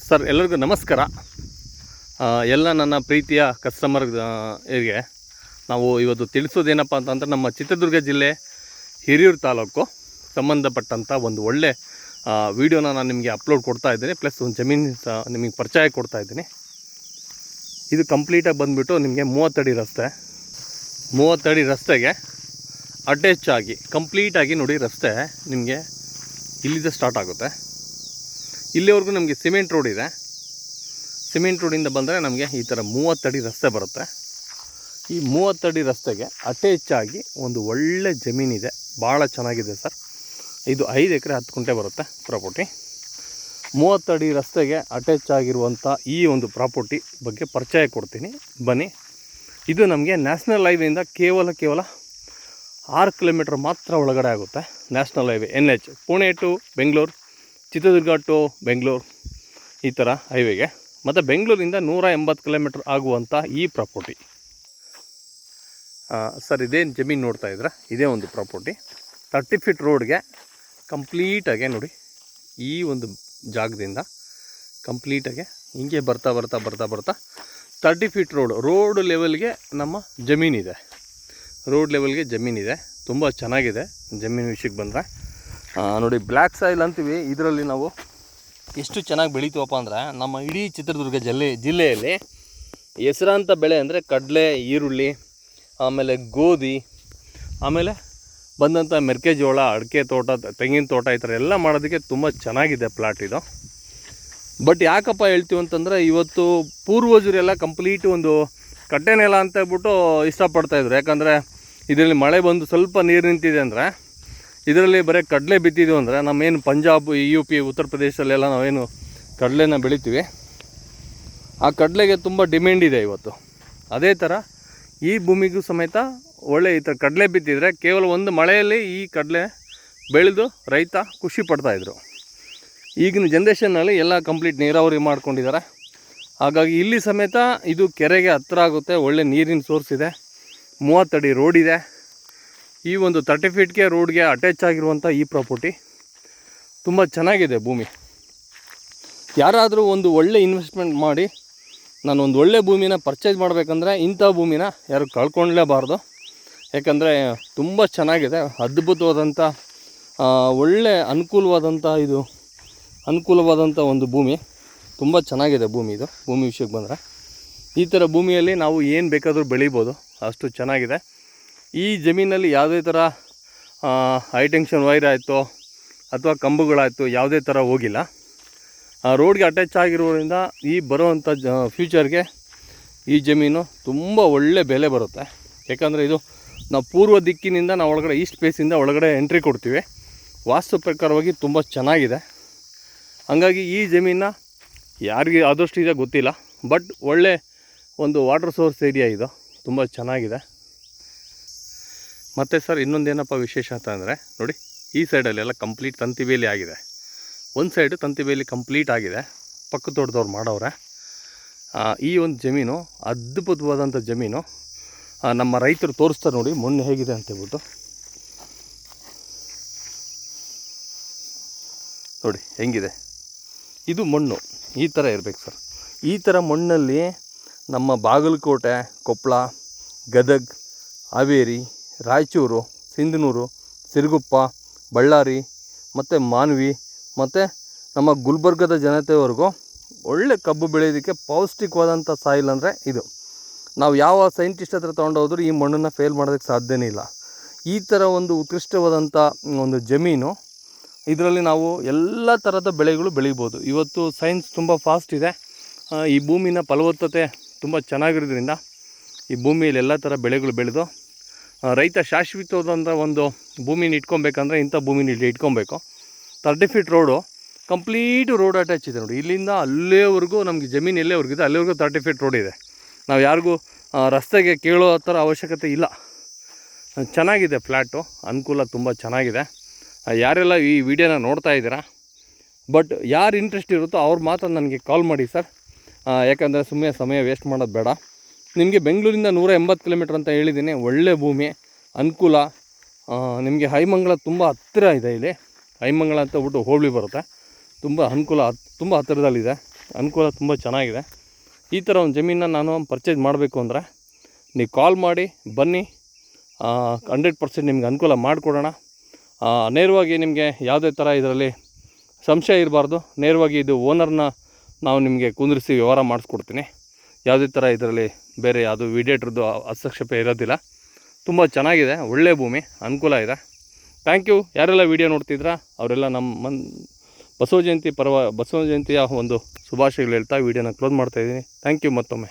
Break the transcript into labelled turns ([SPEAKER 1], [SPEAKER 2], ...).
[SPEAKER 1] Sir ಎಲ್ಲರಿಗೂ ನಮಸ್ಕಾರ. ಎಲ್ಲ ನನ್ನ ಪ್ರೀತಿಯ ಕಸ್ಟಮರ್ಗೆ ನಾವು ಇವತ್ತು ತಿಳಿಸೋದೇನಪ್ಪ ಅಂತಂದರೆ, ನಮ್ಮ ಚಿತ್ರದುರ್ಗ ಜಿಲ್ಲೆ ಹಿರಿಯೂರು ತಾಲೂಕು ಸಂಬಂಧಪಟ್ಟಂಥ ಒಂದು ಒಳ್ಳೆ ವಿಡಿಯೋನ ನಾನು ನಿಮಗೆ ಅಪ್ಲೋಡ್ ಕೊಡ್ತಾ ಇದ್ದೀನಿ. ಪ್ಲಸ್ ಒಂದು ಜಮೀನು ನಿಮಗೆ ಪರಿಚಯ ಕೊಡ್ತಾ ಇದ್ದೀನಿ. ಇದು ಕಂಪ್ಲೀಟಾಗಿ ಬಂದುಬಿಟ್ಟು ನಿಮಗೆ 30 ಅಡಿ ರಸ್ತೆ. 30 ಅಡಿ ರಸ್ತೆಗೆ ಅಟ್ಯಾಚ್ ಆಗಿ ಕಂಪ್ಲೀಟಾಗಿ ನೋಡಿ, ರಸ್ತೆ ನಿಮಗೆ ಇಲ್ಲಿಂದ ಸ್ಟಾರ್ಟ್ ಆಗುತ್ತೆ. ಇಲ್ಲಿವರೆಗೂ ನಮಗೆ ಸಿಮೆಂಟ್ ರೋಡ್ ಇದೆ. ಸಿಮೆಂಟ್ ರೋಡಿಂದ ಬಂದರೆ ನಮಗೆ ಈ ಥರ 30 ಅಡಿ ರಸ್ತೆ ಬರುತ್ತೆ. ಈ 30 ಅಡಿ ರಸ್ತೆಗೆ ಅಟ್ಯಾಚ್ ಆಗಿ ಒಂದು ಒಳ್ಳೆ ಜಮೀನಿದೆ, ಭಾಳ ಚೆನ್ನಾಗಿದೆ ಸರ್. ಇದು 5 ಎಕರೆ 10 ಗುಂಟೆ ಬರುತ್ತೆ ಪ್ರಾಪರ್ಟಿ. 30 ಅಡಿ ರಸ್ತೆಗೆ ಅಟ್ಯಾಚ್ ಆಗಿರುವಂಥ ಈ ಒಂದು ಪ್ರಾಪರ್ಟಿ ಬಗ್ಗೆ ಪರಿಚಯ ಕೊಡ್ತೀನಿ, ಬನ್ನಿ. ಇದು ನಮಗೆ ನ್ಯಾಷನಲ್ ಹೈವೇಯಿಂದ ಕೇವಲ 6 ಕಿಲೋಮೀಟ್ರ್ ಮಾತ್ರ ಒಳಗಡೆ ಆಗುತ್ತೆ. National highway NH, Pune to Bengaluru, Chitradurga to Bengaluru, ಈ ಥರ ಹೈವೇಗೆ. ಮತ್ತು ಬೆಂಗಳೂರಿಂದ 180 ಕಿಲೋಮೀಟ್ರ್ ಆಗುವಂಥ ಈ ಪ್ರಾಪರ್ಟಿ. ಸರ್, ಇದೇನು ಜಮೀನು ನೋಡ್ತಾ ಇದ್ರೆ ಇದೇ ಒಂದು ಪ್ರಾಪರ್ಟಿ. 30 ಫೀಟ್ ರೋಡ್ಗೆ ಕಂಪ್ಲೀಟಾಗೆ ನೋಡಿ, ಈ ಒಂದು ಜಾಗದಿಂದ ಕಂಪ್ಲೀಟಾಗೆ ಹಿಂಗೆ ಬರ್ತಾ 30 ಫೀಟ್ ರೋಡ್ ಲೆವೆಲ್ಗೆ ನಮ್ಮ ಜಮೀನಿದೆ. ರೋಡ್ ಲೆವೆಲ್ಗೆ ಜಮೀನಿದೆ, ತುಂಬ ಚೆನ್ನಾಗಿದೆ ಜಮೀನು ವಿಷಯಕ್ಕೆ ಬಂದರೆ. ನೋಡಿ, ಬ್ಲ್ಯಾಕ್ ಸಾಯಿಲ್ ಅಂತೀವಿ. ಇದರಲ್ಲಿ ನಾವು ಎಷ್ಟು ಚೆನ್ನಾಗಿ ಬೆಳಿತೀವಪ್ಪ ಅಂದರೆ, ನಮ್ಮ ಇಡೀ ಚಿತ್ರದುರ್ಗ ಜಿಲ್ಲೆಯಲ್ಲಿ ಹೆಸರಾಂತ ಬೆಳೆ ಅಂದರೆ ಕಡಲೆ, ಈರುಳ್ಳಿ, ಆಮೇಲೆ ಗೋಧಿ, ಆಮೇಲೆ ಬಂದಂಥ ಮೆಕ್ಕೆಜೋಳ, ಅಡಿಕೆ ತೋಟ, ತೆಂಗಿನ ತೋಟ, ಈ ಥರ ಎಲ್ಲ ಮಾಡೋದಕ್ಕೆ ತುಂಬ ಚೆನ್ನಾಗಿದೆ ಪ್ಲಾಟ್ ಇದು. ಬಟ್ ಯಾಕಪ್ಪ ಹೇಳ್ತೀವಿ ಅಂತಂದರೆ, ಇವತ್ತು ಪೂರ್ವಜರೆಲ್ಲ ಕಂಪ್ಲೀಟ್ ಒಂದು ಕಟ್ಟೆ ನೆಲ ಅಂತ ಹೇಳ್ಬಿಟ್ಟು ಇಷ್ಟಪಡ್ತಾಯಿದ್ರು. ಯಾಕಂದರೆ ಇದರಲ್ಲಿ ಮಳೆ ಬಂದು ಸ್ವಲ್ಪ ನೀರು ನಿಂತಿದೆ ಅಂದರೆ ಇದರಲ್ಲಿ ಬರೀ ಕಡಲೆ ಬಿತ್ತಿದ್ವು ಅಂದರೆ, ನಮ್ಮೇನು ಪಂಜಾಬ್, UP, ಉತ್ತರ ಪ್ರದೇಶದಲ್ಲೆಲ್ಲ ನಾವೇನು ಕಡಲೆನ ಬೆಳಿತೀವಿ, ಆ ಕಡಲೆಗೆ ತುಂಬ ಡಿಮ್ಯಾಂಡ್ ಇದೆ ಇವತ್ತು. ಅದೇ ಥರ ಈ ಭೂಮಿಗೂ ಸಮೇತ ಒಳ್ಳೆ ಈ ಥರ ಕಡಲೆ ಬಿತ್ತಿದರೆ ಕೇವಲ ಒಂದು ಮಳೆಯಲ್ಲಿ ಈ ಕಡಲೆ ಬೆಳೆದು ರೈತ ಖುಷಿ ಪಡ್ತಾಯಿದ್ರು. ಈಗಿನ ಜನ್ರೇಷನ್ನಲ್ಲಿ ಎಲ್ಲ ಕಂಪ್ಲೀಟ್ ನೀರಾವರಿ ಮಾಡ್ಕೊಂಡಿದ್ದಾರೆ. ಹಾಗಾಗಿ ಇಲ್ಲಿ ಸಮೇತ ಇದು ಕೆರೆಗೆ ಹತ್ತಿರ ಆಗುತ್ತೆ, ಒಳ್ಳೆ ನೀರಿನ ಸೋರ್ಸ್ ಇದೆ, 30 ಅಡಿ ರೋಡ್ ಇದೆ. ಈ ಒಂದು 30 ಫೀಟ್ಗೆ ರೋಡ್ಗೆ ಅಟ್ಯಾಚ್ ಆಗಿರುವಂಥ ಈ ಪ್ರಾಪರ್ಟಿ ತುಂಬ ಚೆನ್ನಾಗಿದೆ ಭೂಮಿ. ಯಾರಾದರೂ ಒಂದು ಒಳ್ಳೆ ಇನ್ವೆಸ್ಟ್ಮೆಂಟ್ ಮಾಡಿ ನಾನು ಒಂದು ಒಳ್ಳೆ ಭೂಮಿನ ಪರ್ಚೇಸ್ ಮಾಡಬೇಕಂದ್ರೆ ಇಂಥ ಭೂಮಿನ ಯಾರು ಕಳ್ಕೊಳ್ಳೇಬಾರ್ದು. ಯಾಕಂದರೆ ತುಂಬ ಚೆನ್ನಾಗಿದೆ, ಅದ್ಭುತವಾದಂಥ ಒಳ್ಳೆ ಅನುಕೂಲವಾದಂಥ ಒಂದು ಭೂಮಿ. ತುಂಬ ಚೆನ್ನಾಗಿದೆ ಭೂಮಿ ಇದು. ಭೂಮಿ ವಿಷಯಕ್ಕೆ ಬಂದರೆ ಈ ಥರ ಭೂಮಿಯಲ್ಲಿ ನಾವು ಏನು ಬೇಕಾದರೂ ಬೆಳಿಬೋದು, ಅಷ್ಟು ಚೆನ್ನಾಗಿದೆ. ಈ ಜಮೀನಲ್ಲಿ ಯಾವುದೇ ಥರ ಹೈ ಟೆನ್ಷನ್ ವೈರ್ ಆಯಿತು ಅಥವಾ ಕಂಬಗಳಾಯಿತು, ಯಾವುದೇ ಥರ ಹೋಗಿಲ್ಲ. ರೋಡ್ಗೆ ಅಟ್ಯಾಚ್ ಆಗಿರೋದ್ರಿಂದ ಈ ಬರುವಂಥ ಫ್ಯೂಚರ್ಗೆ ಈ ಜಮೀನು ತುಂಬ ಒಳ್ಳೆ ಬೆಲೆ ಬರುತ್ತೆ. ಯಾಕಂದರೆ ಇದು ನಾವು ಪೂರ್ವ ದಿಕ್ಕಿನಿಂದ ನಾವು ಒಳಗಡೆ ಈಸ್ಟ್ ಫೇಸಿಂದ ಒಳಗಡೆ ಎಂಟ್ರಿ ಕೊಡ್ತೀವಿ. ವಾಸ್ತು ಪ್ರಕಾರವಾಗಿ ತುಂಬ ಚೆನ್ನಾಗಿದೆ. ಹಂಗಾಗಿ ಈ ಜಮೀನ ಯಾರಿಗೆ ಆದಷ್ಟು ಇದೆ ಗೊತ್ತಿಲ್ಲ, ಬಟ್ ಒಳ್ಳೆ ಒಂದು ವಾಟರ್ ಸೋರ್ಸ್ ಏರಿಯಾ ಇದು, ತುಂಬ ಚೆನ್ನಾಗಿದೆ. ಮತ್ತು ಸರ್, ಇನ್ನೊಂದೇನಪ್ಪ ವಿಶೇಷ ಅಂತ ಅಂದರೆ, ನೋಡಿ, ಈ ಸೈಡಲ್ಲೆಲ್ಲ ಕಂಪ್ಲೀಟ್ ತಂತಿ ಬೇಲಿ ಆಗಿದೆ. ಒಂದು ಸೈಡು ತಂತಿ ಬೇಲಿ ಕಂಪ್ಲೀಟ್ ಆಗಿದೆ, ಪಕ್ಕ ತೋಟದವ್ರು ಮಾಡವ್ರೆ. ಈ ಒಂದು ಜಮೀನು ಅದ್ಭುತವಾದಂಥ ಜಮೀನು. ನಮ್ಮ ರೈತರು ತೋರಿಸ್ತಾರೆ ನೋಡಿ ಮಣ್ಣು ಹೇಗಿದೆ ಅಂತೇಳ್ಬಿಟ್ಟು. ನೋಡಿ ಹೆಂಗಿದೆ ಇದು ಮಣ್ಣು. ಈ ಥರ ಇರಬೇಕು ಸರ್. ಈ ಥರ ಮಣ್ಣಲ್ಲಿ ನಮ್ಮ ಬಾಗಲಕೋಟೆ, ಕೊಪ್ಪಳ, ಗದಗ, ಹಾವೇರಿ, ರಾಯಚೂರು, ಸಿಂಧನೂರು, ಸಿರುಗುಪ್ಪ, ಬಳ್ಳಾರಿ ಮತ್ತು ಮಾನ್ವಿ ಮತ್ತು ನಮ್ಮ ಗುಲ್ಬರ್ಗದ ಜನತೆವರೆಗೂ ಒಳ್ಳೆ ಕಬ್ಬು ಬೆಳೆಯೋದಕ್ಕೆ ಪೌಷ್ಟಿಕವಾದಂಥ ಸಾಯಿಲ್ ಅಂದರೆ ಇದು. ನಾವು ಯಾವ ಸೈಂಟಿಸ್ಟ್ ಹತ್ರ ತೊಗೊಂಡೋದ್ರೂ ಈ ಮಣ್ಣನ್ನು ಫೇಲ್ ಮಾಡೋದಕ್ಕೆ ಸಾಧ್ಯನೇ ಇಲ್ಲ. ಈ ಥರ ಒಂದು ಉತ್ಕೃಷ್ಟವಾದಂಥ ಒಂದು ಜಮೀನು, ಇದರಲ್ಲಿ ನಾವು ಎಲ್ಲ ಥರದ ಬೆಳೆಗಳು ಬೆಳಿಬೋದು. ಇವತ್ತು ಸೈನ್ಸ್ ತುಂಬ ಫಾಸ್ಟ್ ಇದೆ. ಈ ಭೂಮಿನ ಫಲವತ್ತತೆ ತುಂಬ ಚೆನ್ನಾಗಿರೋದ್ರಿಂದ ಈ ಭೂಮಿಯಲ್ಲಿ ಎಲ್ಲ ಥರ ಬೆಳೆಗಳು ಬೆಳೆದು ರೈತ ಶಾಶ್ವತವಾದಂಥ ಒಂದು ಭೂಮಿನ ಇಟ್ಕೊಬೇಕಂದ್ರೆ ಇಂಥ ಭೂಮಿನ ಇಲ್ಲಿ ಇಟ್ಕೊಬೇಕು. 30 feet road complete road attach ಇದೆ ನೋಡಿ. ಇಲ್ಲಿಂದ ಅಲ್ಲೇವರೆಗೂ ನಮಗೆ ಜಮೀನು ಎಲ್ಲೇವರೆಗೂ ಇದೆ ಅಲ್ಲಿವರೆಗೂ 30 ಫೀಟ್ ರೋಡ್ ಇದೆ. ನಾವು ಯಾರಿಗೂ ರಸ್ತೆಗೆ ಕೇಳೋ ಥರ ಅವಶ್ಯಕತೆ ಇಲ್ಲ. ಚೆನ್ನಾಗಿದೆ ಫ್ಲ್ಯಾಟು, ಅನುಕೂಲ ತುಂಬ ಚೆನ್ನಾಗಿದೆ. ಯಾರೆಲ್ಲ ಈ ವಿಡಿಯೋನ ನೋಡ್ತಾ ಇದ್ದೀರಾ, ಬಟ್ ಯಾರು ಇಂಟ್ರೆಸ್ಟ್ ಇರುತ್ತೋ ಅವ್ರು ಮಾತ್ರ ನನಗೆ ಕಾಲ್ ಮಾಡಿ ಸರ್. ಯಾಕಂದರೆ ಸುಮ್ಮನೆ ಸಮಯ ವೇಸ್ಟ್ ಮಾಡೋದು ಬೇಡ. ನಿಮಗೆ ಬೆಂಗಳೂರಿಂದ 180 ಕಿಲೋಮೀಟ್ರ್ ಅಂತ ಹೇಳಿದ್ದೀನಿ. ಒಳ್ಳೆ ಭೂಮಿ, ಅನುಕೂಲ. ನಿಮಗೆ ಹೈಮಂಗಳ ತುಂಬ ಹತ್ತಿರ ಇದೆ. ಇಲ್ಲಿ ಹೈಮಂಗಳ ಅಂತ ಹೋಬಳಿ ಬರುತ್ತೆ, ತುಂಬ ಅನುಕೂಲ, ತುಂಬ ಹತ್ತಿರದಲ್ಲಿದೆ, ಅನುಕೂಲ ತುಂಬ ಚೆನ್ನಾಗಿದೆ. ಈ ಥರ ಒಂದು ಜಮೀನನ್ನ ನಾನು ಪರ್ಚೇಸ್ ಮಾಡಬೇಕು ಅಂದರೆ ನೀವು ಕಾಲ್ ಮಾಡಿ ಬನ್ನಿ, 100% ನಿಮ್ಗೆ ಅನುಕೂಲ ಮಾಡಿಕೊಡೋಣ. ನೇರವಾಗಿ ನಿಮಗೆ ಯಾವುದೇ ಥರ ಇದರಲ್ಲಿ ಸಂಶಯ ಇರಬಾರ್ದು. ನೇರವಾಗಿ ಇದು ಓನರ್ನ ನಾವು ನಿಮಗೆ ಕುಂದಿರಿಸಿ ವ್ಯವಹಾರ ಮಾಡಿಸ್ಕೊಡ್ತೀನಿ. ಯಾವುದೇ ಥರ ಇದರಲ್ಲಿ ಬೇರೆ ಯಾವುದು ವಿಡಿಯೇಟ್ರದ್ದು ಹಸ್ತಕ್ಷೇಪ ಇರೋದಿಲ್ಲ. ತುಂಬ ಚೆನ್ನಾಗಿದೆ, ಒಳ್ಳೆಯ ಭೂಮಿ, ಅನುಕೂಲ ಇದೆ. Thank you. ಯಾರೆಲ್ಲ ವೀಡಿಯೋ ನೋಡ್ತಿದ್ರಾ ಅವರೆಲ್ಲ ನಮ್ಮ ಬಸವ ಜಯಂತಿಯ ಒಂದು ಶುಭಾಶಯಗಳು ಹೇಳ್ತಾ ವೀಡಿಯೋನ ಕ್ಲೋಸ್ ಮಾಡ್ತಾಯಿದ್ದೀನಿ. ಥ್ಯಾಂಕ್ ಯು ಮತ್ತೊಮ್ಮೆ.